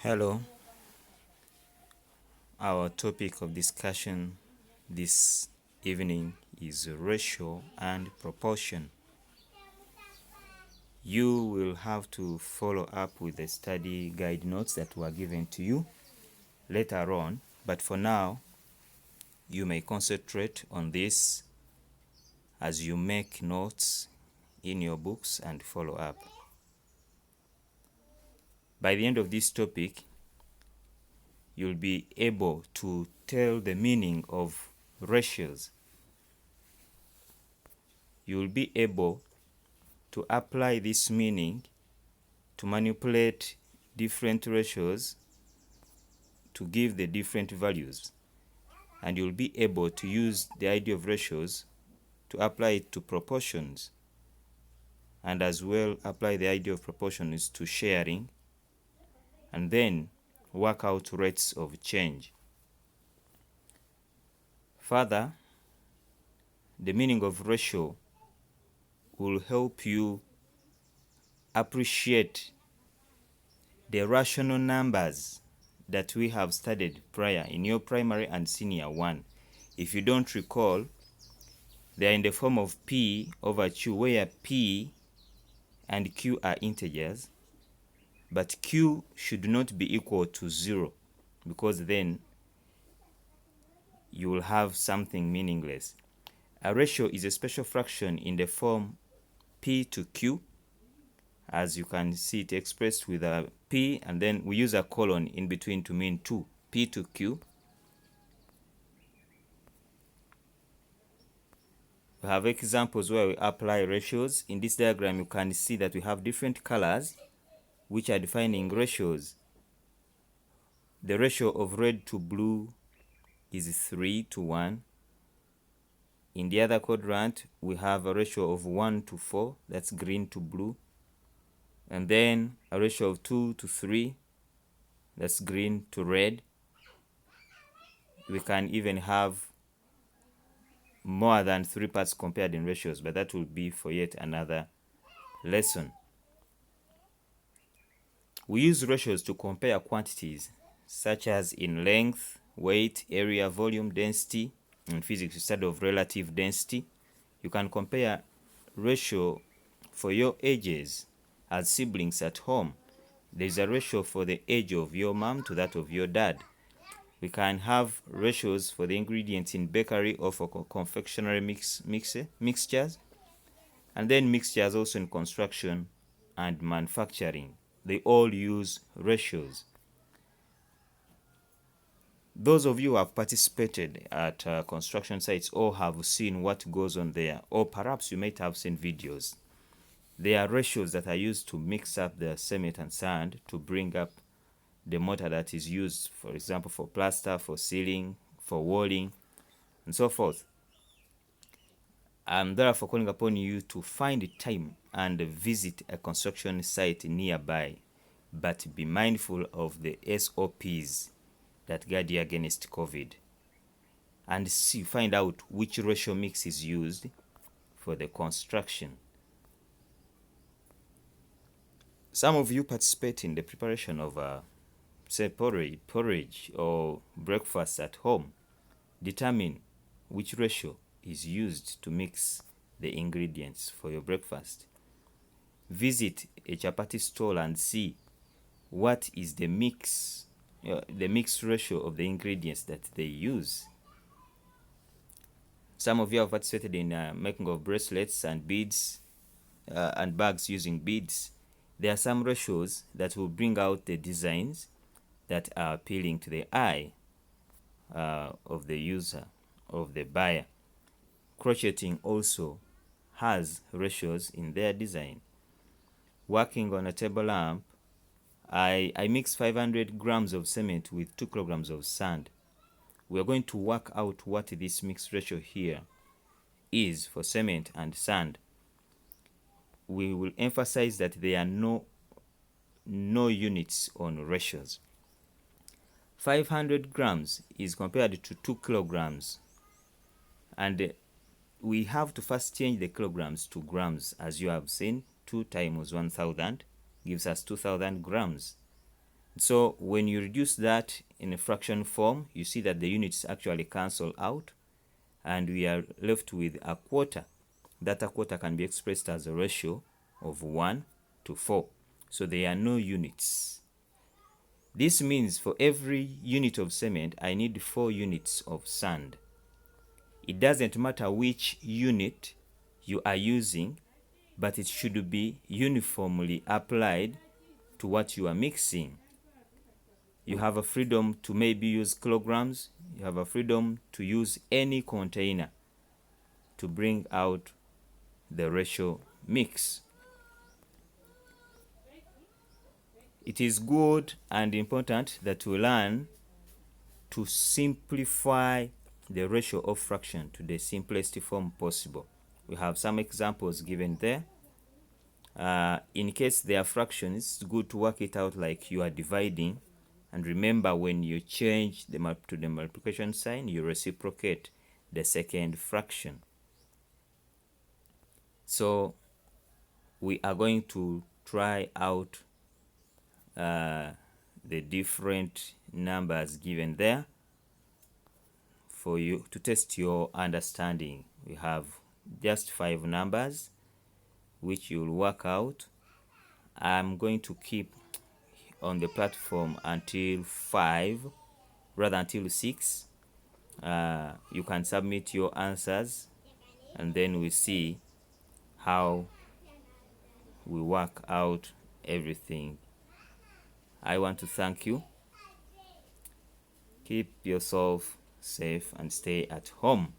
Hello, our topic of discussion this evening is ratio and proportion. You will have to follow up with the study guide notes that were given to you later on, but for now, you may concentrate on this as you make notes in your books and follow up. By the end of this topic, you'll be able to tell the meaning of ratios. You'll be able to apply this meaning to manipulate different ratios to give the different values. And you'll be able to use the idea of ratios to apply it to proportions, and as well apply the idea of proportions to sharing, and then work out rates of change. Further, the meaning of ratio will help you appreciate the rational numbers that we have studied prior in your primary and senior one. If you don't recall, they are in the form of P over Q, where P and Q are integers, but Q should not be equal to 0, because then you will have something meaningless. A ratio is a special fraction in the form P to Q, as you can see it expressed with a P, and then we use a colon in between to mean 2, P to Q. We have examples where we apply ratios. In this diagram, you can see that we have different colors which are defining ratios. The ratio of red to blue is 3:1. In the other quadrant, we have a ratio of 1:4, that's green to blue. And then a ratio of 2:3, that's green to red. We can even have more than 3 parts compared in ratios, but that will be for yet another lesson. We use ratios to compare quantities, such as in length, weight, area, volume, density. In physics, instead of relative density, you can compare ratio for your ages as siblings at home. There is a ratio for the age of your mom to that of your dad. We can have ratios for the ingredients in bakery or for confectionery mixtures, and then mixtures also in construction and manufacturing. They all use ratios. Those of you who have participated at construction sites or have seen what goes on there, or perhaps you might have seen videos. There are ratios that are used to mix up the cement and sand to bring up the mortar that is used, for example, for plaster, for ceiling, for walling, and so forth. I'm therefore calling upon you to find time and visit a construction site nearby, but be mindful of the SOPs that guard you against COVID, and find out which ratio mix is used for the construction. Some of you participate in the preparation of say porridge or breakfast at home. Determine which ratio is used to mix the ingredients for your breakfast. Visit a chapati stall and see what is the mix ratio of the ingredients that they use. Some of you have participated in making of bracelets and beads and bags using beads. There are some ratios that will bring out the designs that are appealing to the eye of the user, of the buyer. Crocheting also has ratios in their design. Working on a table lamp, I mix 500 grams of cement with 2 kilograms of sand. We are going to work out what this mixed ratio here is for cement and sand. We will emphasize that there are no units on ratios. 500 grams is compared to 2 kilograms, and we have to first change the kilograms to grams. As you have seen, 2 times 1,000 gives us 2,000 grams. So when you reduce that in a fraction form, you see that the units actually cancel out, and we are left with a quarter. That a quarter can be expressed as a ratio of 1 to 4. So there are no units. This means for every unit of cement, I need 4 units of sand. It doesn't matter which unit you are using, but it should be uniformly applied to what you are mixing. You have a freedom to maybe use kilograms. You have a freedom to use any container to bring out the ratio mix. It is good and important that we learn to simplify the ratio of fraction to the simplest form possible. We have some examples given there. In case they are fractions, it's good to work it out like you are dividing. And remember, when you change the to the multiplication sign, you reciprocate the second fraction. So we are going to try out the different numbers given there for you to test your understanding. We have just 5 numbers which you'll work out. I'm going to keep on the platform until 5, rather until 6. You can submit your answers, and then we see how we work out everything. I want to thank you. Keep yourself safe and stay at home.